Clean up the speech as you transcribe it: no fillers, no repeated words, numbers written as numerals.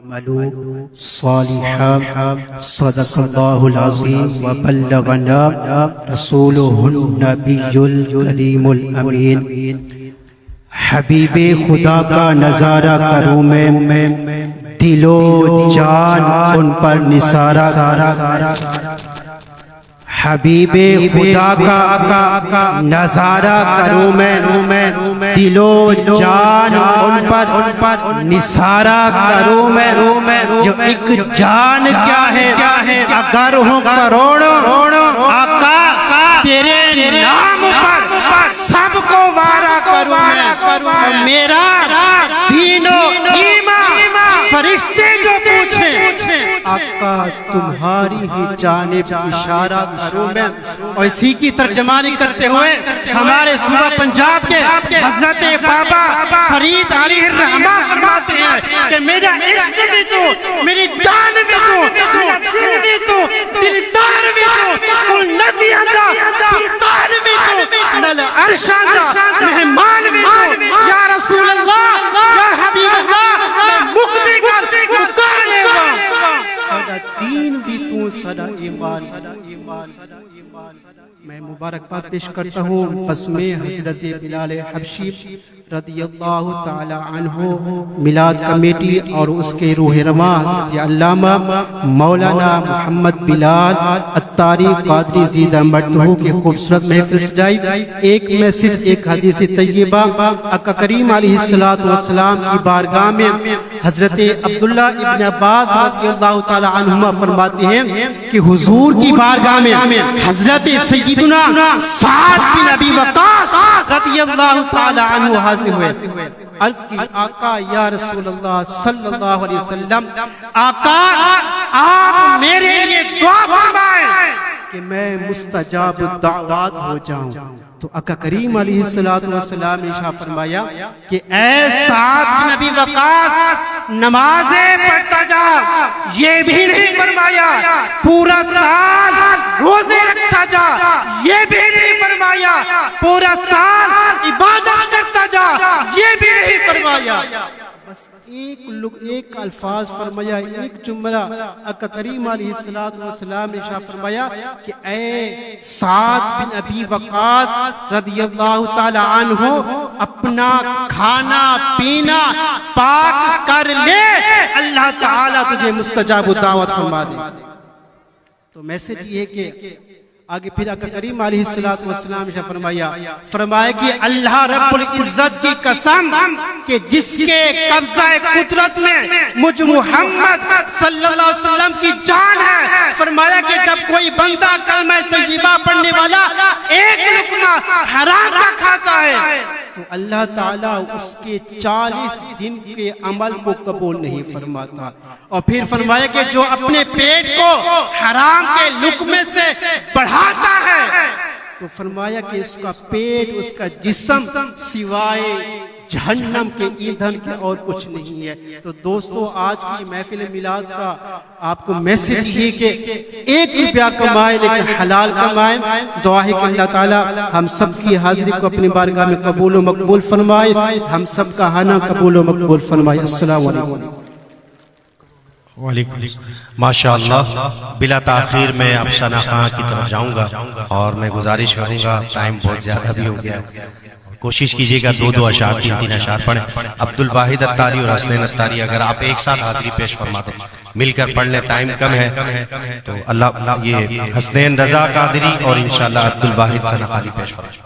وَعَمَلُوا صَالِحًا صدق اللہ العظیم وبلغنا رسولہ النبی الکریم الامین۔ حبیب خدا کا نظارہ کروں میں، دل و جان ان پر نثارہ۔ حبیب خدا کا نظارہ کروں میں، دل و جان ان پر نثارہ کروں میں۔ جو ایک جان کیا ہے اگر ہوں کروڑوں، آقا تیرے نام پر سب کو وارہ کروں میں۔ میرا دین و ایمان فرشتے جو پوچھیں، آقا تمہاری ہی جانب اشارہ کروں میں۔ اور اسی کی ترجمانی کرتے ہوئے ہمارے صوبہ پنجاب کے حضرت بابا فرید علیہ الرحمہ فرماتے ہیں کہ میرا عشق بھی تو، میری جان بھی تو، میرا دل بھی تو، دلدار بھی تو، کل نبی اندہ سلطان بھی تو، نل عرش اندہ مہمان بھی تو۔ یا رسول اللہ، یا حبیب اللہ، میں مقتدی کر مکانے ہوں۔ صدا دین بھی تو، صدا ایمان۔ میں مبارکباد پیش کرتا ہوں بزم حضرت بلال حبشی رضی اللہ تعالی عنہ میلاد کمیٹی اور اس کے روح رواں حضرت علامہ مولانا محمد بلال عطاری قادری زیدہ مرتبہ کے خوبصورت محفل سجائی۔ ایک میسج، ایک حدیث طیبہ آقا کریم علیہ السلام کی بارگاہ میں حضرت عبداللہ ابن عباس رضی اللہ تعالی عنہما فرماتے ہیں کہ حضور کی بارگاہ میں حضرت سیدنا سعد بن ابی وقاص رضی اللہ تعالی عنہ حاضر ہوئے۔ عرض کی آقا یا رسول اللہ صلی اللہ علیہ وسلم، آقا آپ میرے لیے دعا فرمائیں کہ میں مستجاب الدعوات ہو جاؤں۔ تو آقا کریم علیہ السلام نے ارشاد فرمایا کہ اے سعد بن ابی وقاص نمازیں پڑھتا جا، یہ بھی نہیں فرمایا پورا سال روزے رکھتا جا، یہ بھی نہیں فرمایا پورا سال عبادت کرتا جا، یہ بھی نہیں فرمایا۔ بس ایک الفاظ فرمایا، ایک جملہ آقا کریم علیہ السلام نے ارشاد فرمایا کہ اے سعد بن ابی وقاص رضی اللہ تعالی عنہ اپنا کھانا پینا پاک کر لے، اللہ تعالیٰ تجھے مستجاب دعوت فرما دے۔ تو میسج یہ کہ آگے پھر آقا کریم علیہ السلام نے فرمایا کہ اللہ رب العزت کی قسم کہ جس کے قبضہ قدرت میں مجھ محمد صلی اللہ علیہ وسلم کی جان ہے، فرمایا کہ جب کوئی بندہ کلمہ طیبہ پڑھنے والا ایک لقمہ حرام کا کھاتا ہے تو اللہ تعالیٰ اس کے 40 دن کے عمل کو قبول نہیں فرماتا۔ اور پھر فرمایا کہ جو اپنے پیٹ کو حرام کے لقمے سے بڑھاتا ہے تو فرمایا کہ اس کا پیٹ، اس کا جسم سوائے جہنم کے ایندھن کے اور کچھ نہیں ہے۔ تو دوستو آج کی محفل میلاد کا آپ کو میسج یہ کہ 1 روپیہ کمائے لیکن حلال کمائے۔ دعا ہے کہ اللہ تعالیٰ ہم سب کی حاضری کو اپنی بارگاہ میں قبول و مقبول فرمائے، ہم سب کا آنا قبول و مقبول فرمائے۔ السلام علیکم۔ وعلیکم ماشاءاللہ۔ بلا تاخیر میں اب ثنا خان کی طرف جاؤں گا اور میں گزارش کروں گا، ٹائم بہت زیادہ بھی ہو گیا، کوشش کیجئے گا 2 اشعار 3 اشعار پڑھیں۔ عبدالواحد عطاری اور حسنین عطاری اگر آپ ایک ساتھ حاضری پیش فرما دیں، مل کر پڑھ لیں، ٹائم کم ہے تو اللہ یہ حسنین رضا قادری اور انشاءاللہ عبدالواحد ثنا خانی پیش فرما۔